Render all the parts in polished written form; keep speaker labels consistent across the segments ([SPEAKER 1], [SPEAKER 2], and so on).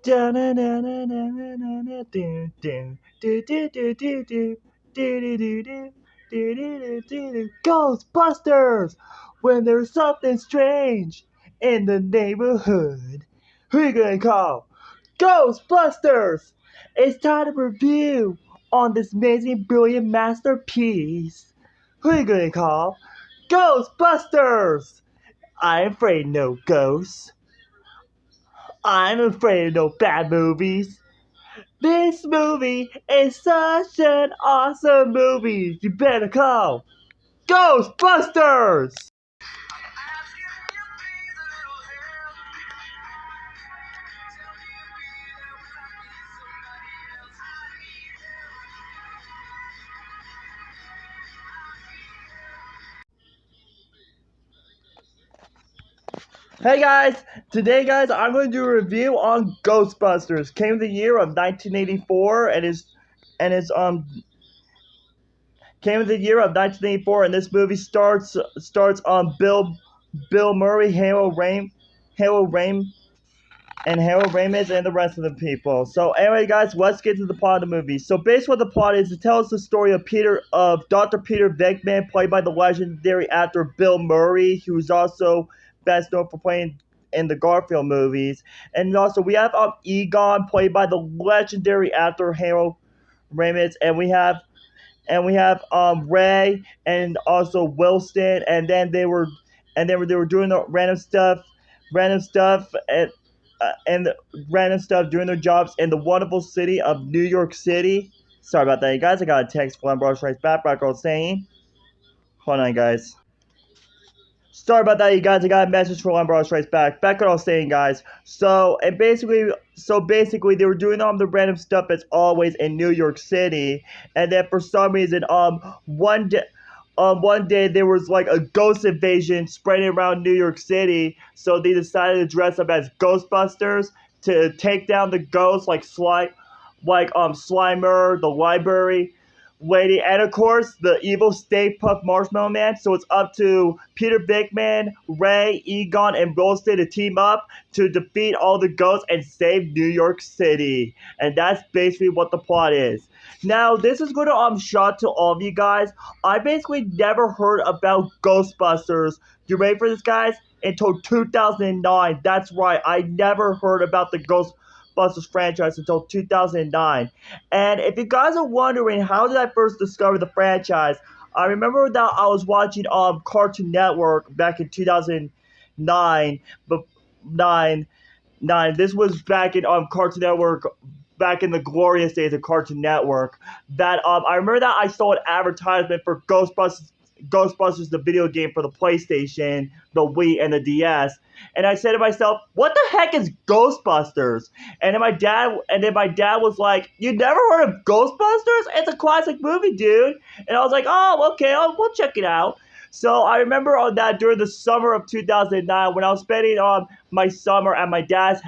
[SPEAKER 1] Ghostbusters! When there's something strange in the neighborhood, who you gonna call? Ghostbusters! It's time to review on this amazing, brilliant masterpiece. Who you gonna call? Ghostbusters! I'm afraid no ghosts. I'm afraid of no bad movies. This movie is such an awesome movie. You better call Ghostbusters! Hey guys, today guys I'm going to do a review on Ghostbusters. Came the year of 1984 and came in the year of 1984 and this movie starts on Bill Murray, Harold Ramis, and the rest of the people. So anyway, guys, let's get to the plot of the movie. So basically what the plot is, it tells the story of Dr. Peter Venkman, played by the legendary actor Bill Murray, who's also best known for playing in the Garfield movies. And also we have Egon, played by the legendary actor Harold Ramis, and we have Ray and also Wilson, and then they were doing the random stuff and random stuff, doing their jobs in the wonderful city of New York City. Sorry about that, you guys. I got a text from Brush Rice Background saying, hold on, guys. Sorry about that, you guys. I got a message from Brush Rice Back what I was saying, guys. So basically, they were doing the random stuff as always in New York City, and then for some reason, one day there was like a ghost invasion spreading around New York City, so they decided to dress up as Ghostbusters to take down the ghosts like Slimer, the library lady, and of course the evil Stay Puft Marshmallow Man. So it's up to Peter Venkman, Ray, Egon, and Wilson to team up to defeat all the ghosts and save New York City. And that's basically what the plot is. Now, this is going to shock to all of you guys. I basically never heard about Ghostbusters. You ready for this, guys? Until 2009. That's right. I never heard about the Ghostbusters franchise until 2009. And if you guys are wondering how did I first discover the franchise, I remember that I was watching Cartoon Network back in 2009. This was back in Cartoon Network, back in the glorious days of Cartoon Network, that I remember that I saw an advertisement for Ghostbusters, the video game for the PlayStation, the Wii, and the DS. And I said to myself, what the heck is Ghostbusters? And then my dad was like, you never heard of Ghostbusters? It's a classic movie, dude. And I was like, oh, okay, we'll check it out. So I remember on that during the summer of 2009 when I was spending my summer at my dad's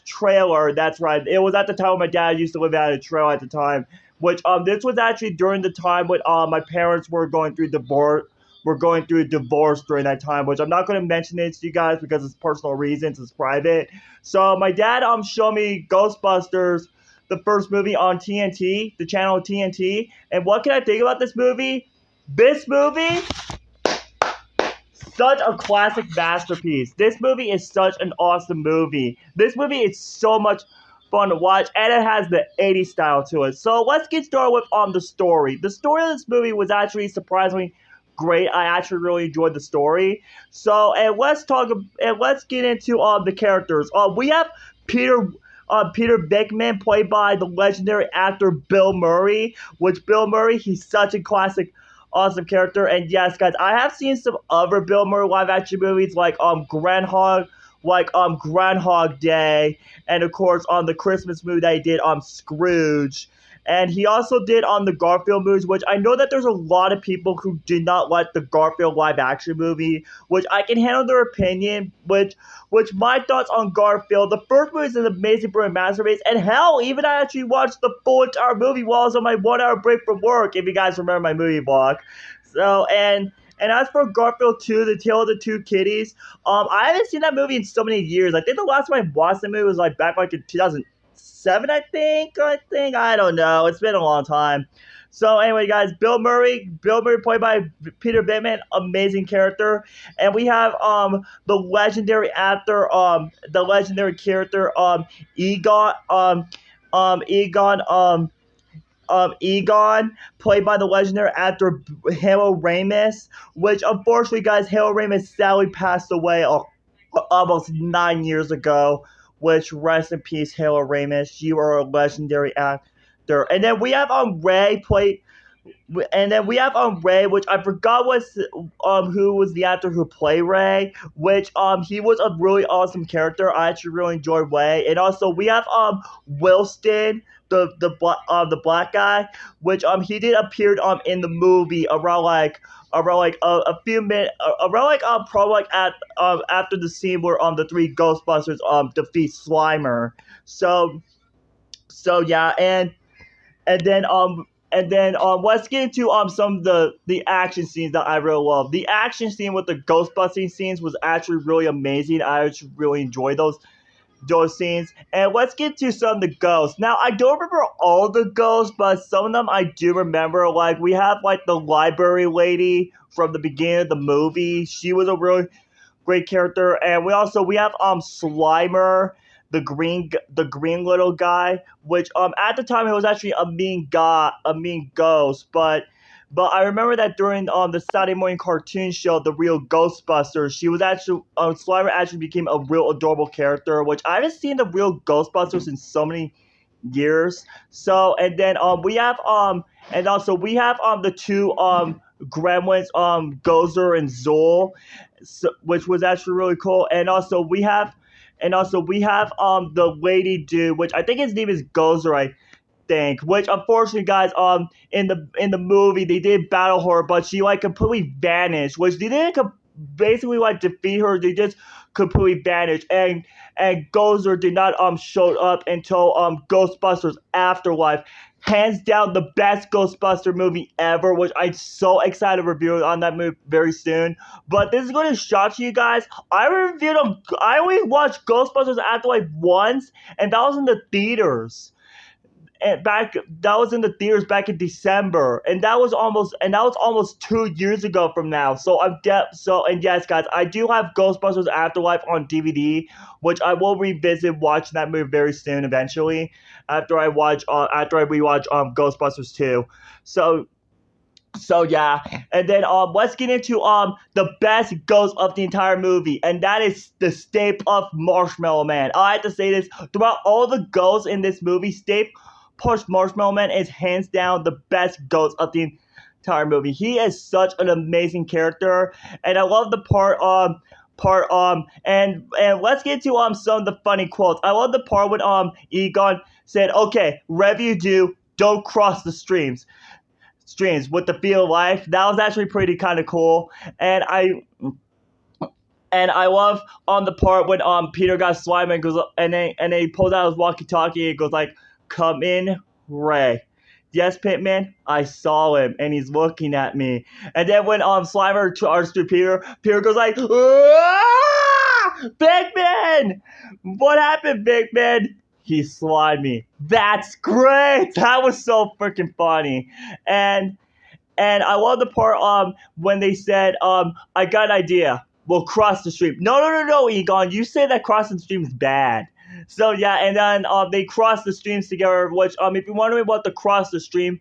[SPEAKER 1] trailer. That's right. It was at the time when my dad used to live out of a trailer at the time. Which this was actually during the time when my parents were going through divorce. During that time, which I'm not going to mention it to you guys because it's personal reasons, it's private. So my dad showed me Ghostbusters, the first movie on TNT, the channel TNT. And what can I think about this movie? This movie, such a classic masterpiece. This movie is such an awesome movie. This movie is so much fun to watch, and it has the 80s style to it. So let's get started with the story. The story of this movie was actually surprisingly great. I actually really enjoyed the story. So let's get into the characters. We have Peter Venkman, played by the legendary actor Bill Murray. Which Bill Murray, he's such a classic, awesome character. And yes, guys, I have seen some other Bill Murray live action movies like Groundhog Day, and of course on the Christmas movie that he did Scrooge. And he also did the Garfield movies, which I know that there's a lot of people who did not like the Garfield live action movie, which I can handle their opinion, which my thoughts on Garfield, the first movie is an amazing brilliant masterpiece, and hell, even I actually watched the full entire movie while I was on my 1 hour break from work, if you guys remember my movie vlog. So, and And as for Garfield 2, The Tale of the Two Kitties, I haven't seen that movie in so many years. I think the last time I watched the movie was like back like in 2007, I think. I don't know. It's been a long time. So anyway, guys, Bill Murray played by Peter Bateman, amazing character, and we have the legendary actor, the legendary character, Egon, Egon, Egon, played by the legendary actor Harold Ramis, which unfortunately, guys, Harold Ramis sadly passed away almost 9 years ago. Which rest in peace, Harold Ramis. You are a legendary actor. And then we have Ray played. And then we have Ray, which I forgot was who was the actor who played Ray, which he was a really awesome character. I actually really enjoyed Ray. And also we have Wilson, the black guy, which he did appear in the movie around like a few minutes around like probably like at after the scene where the three Ghostbusters defeat Slimer. So yeah, and then let's get into some of the action scenes that I really love. The action scene with the Ghostbusting scenes was actually really amazing. I actually really enjoyed those scenes. And let's get to some of the ghosts. Now, I don't remember all the ghosts, but some of them I do remember. Like, we have, like, the library lady from the beginning of the movie. She was a really great character. And we have Slimer, the green little guy, which at the time it was actually a mean ghost, but I remember that during the Saturday morning cartoon show, The Real Ghostbusters, she was actually Slimer actually became a real adorable character, which I haven't seen The Real Ghostbusters in so many years. So and then we have we have the two gremlins, Gozer and Zool, which was actually really cool. And also we have the lady dude, which I think his name is Gozer, I think. Which unfortunately, guys, in the movie they did battle her, but she like completely vanished. Which they didn't basically like defeat her; they just completely vanished. And Gozer did not show up until Ghostbusters Afterlife. Hands down, the best Ghostbuster movie ever, which I'm so excited to review on that movie very soon. But this is going to shock you guys. I only watched Ghostbusters Afterlife once, and that was in the theaters. That was in the theaters back in December, and that was almost 2 years ago from now. And yes, guys, I do have Ghostbusters Afterlife on DVD, which I will revisit watching that movie very soon, eventually, after I rewatch Ghostbusters 2. So yeah, and then let's get into the best ghost of the entire movie, and that is the Stay Puft Marshmallow Man. I have to say this, throughout all the ghosts in this movie, Stay Puft Marshmallow Man is hands down the best ghost of the entire movie. He is such an amazing character, and I love the and let's get to some of the funny quotes. I love the part when Egon said, "Okay, wherever you do, don't cross the streams with the feel of life." That was actually pretty kind of cool. And I love the part when Peter got slime and goes and then he pulls out his walkie-talkie and goes like, "Come in, Ray." "Yes, Pitman, I saw him, and he's looking at me." And then when Slimer charges to Peter goes like, "Ah! Big Man! What happened, Big Man?" "He slimed me." That's great! That was so freaking funny. And I love the part when they said, "I got an idea. We'll cross the stream." No, Egon. You say that crossing the stream is bad. So yeah, and then they cross the streams together, which if you're wondering what the cross the stream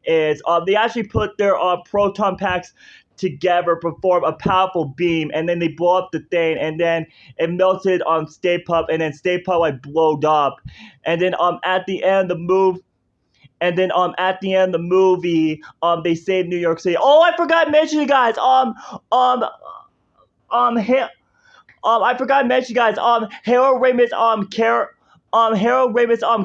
[SPEAKER 1] is, they actually put their proton packs together, perform a powerful beam, and then they blow up the thing, and then it melted on Stay Puft, and then Stay Puft like blowed up. And then at the end of the move at the end of the movie, they saved New York City. Oh, I forgot to mention you guys. I forgot to mention, guys. Harold Ramis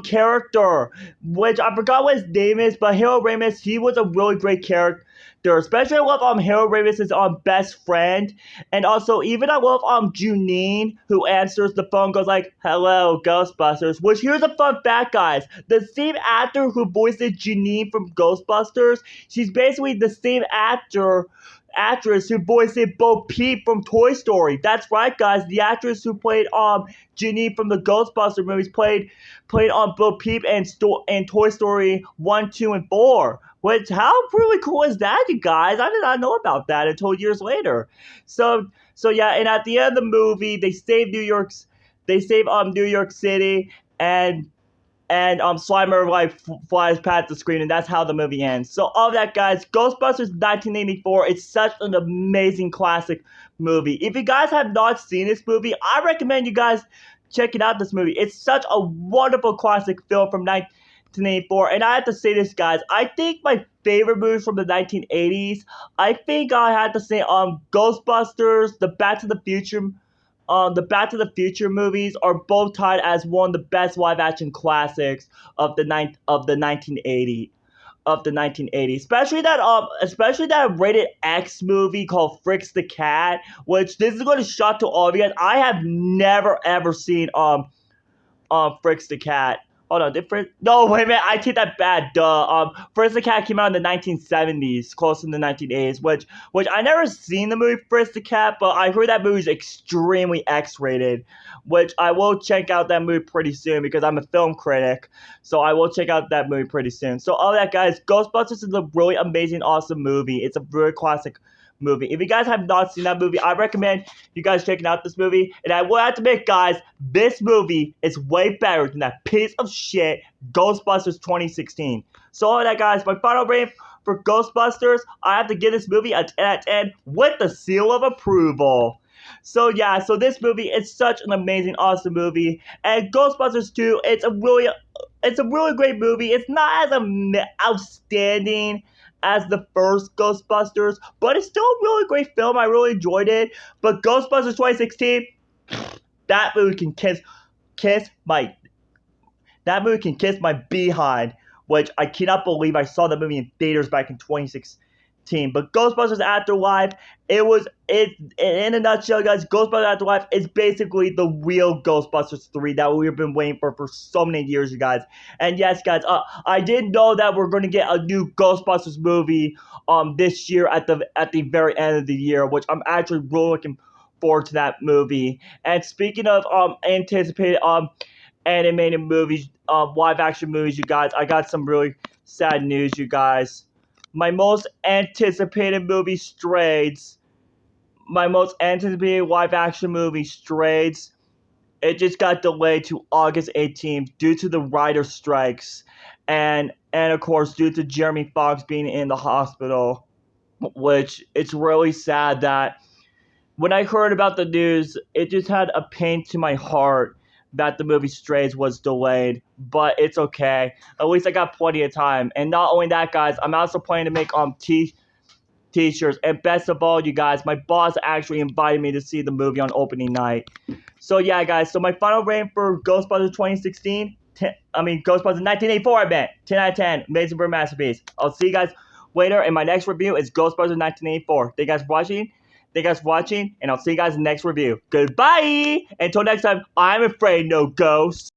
[SPEAKER 1] character, which I forgot what his name is, but Harold Ramis, he was a really great character. Especially I love Harold Ramis' best friend, and also even I love Junine, who answers the phone, goes like, "Hello, Ghostbusters." Which here's a fun fact, guys: the same actor who voiced Junine from Ghostbusters, she's basically the same actor actress who voiced Bo Peep from Toy Story. That's right, guys. The actress who played Ginny from the Ghostbusters movies played on Bo Peep and Toy Story 1, 2, and 4. Which, how really cool is that, you guys? I did not know about that until years later. So yeah, and at the end of the movie, they save New York City, and Slimer like flies past the screen, and that's how the movie ends. So all that, guys, Ghostbusters 1984. It's such an amazing classic movie. If you guys have not seen this movie, I recommend you guys checking out this movie. It's such a wonderful classic film from 1984. And I have to say this, guys. I think my favorite movie from the 1980s. I think I had to say Ghostbusters, the Back to the Future movies are both tied as one of the best live action classics of the 1980s. Especially that rated X movie called Fricks the Cat, which this is going to shock to all of you guys. I have never ever seen Fricks the Cat. Hold on, different. No, wait a minute. I take that back. Duh. Fricks the Cat came out in the 1970s, close in the 1980s. Which I never seen the movie Fricks the Cat, but I heard that movie is extremely X-rated. Which I will check out that movie pretty soon because I'm a film critic. So I will check out that movie pretty soon. So all that, guys, Ghostbusters is a really amazing, awesome movie. It's a very classic movie. If you guys have not seen that movie, I recommend you guys checking out this movie. And I will have to admit, guys, this movie is way better than that piece of shit Ghostbusters 2016. So all that, guys, my final rating for Ghostbusters, I have to give this movie a 10 out of 10 with the seal of approval. So yeah, so this movie is such an amazing, awesome movie. And Ghostbusters 2, it's a really great movie. It's not as outstanding as the first Ghostbusters, but it's still a really great film. I really enjoyed it. But Ghostbusters 2016, that movie can kiss my behind, which I cannot believe I saw the movie in theaters back in 2016. But Ghostbusters Afterlife, in a nutshell, guys, Ghostbusters Afterlife is basically the real Ghostbusters 3 that we've been waiting for so many years, you guys. And yes, guys, I didn't know that we're going to get a new Ghostbusters movie this year at the very end of the year, which I'm actually really looking forward to that movie. And speaking of anticipated animated movies, live action movies, you guys, I got some really sad news, you guys. My most anticipated live action movie, Strays, it just got delayed to August 18th due to the writer strikes, and of course due to Jeremy Fox being in the hospital, which it's really sad that when I heard about the news, it just had a pain to my heart that the movie Strays was delayed, but it's okay. At least I got plenty of time. And not only that, guys, I'm also planning to make t-shirts. And best of all, you guys, my boss actually invited me to see the movie on opening night. So yeah, guys, so my final rating for Ghostbusters 2016, Ghostbusters 1984, I meant 10 out of 10, amazing for masterpiece. I'll see you guys later, and my next review is Ghostbusters 1984. Thank you guys for watching, and I'll see you guys in the next review. Goodbye! Until next time, I'm afraid no ghosts.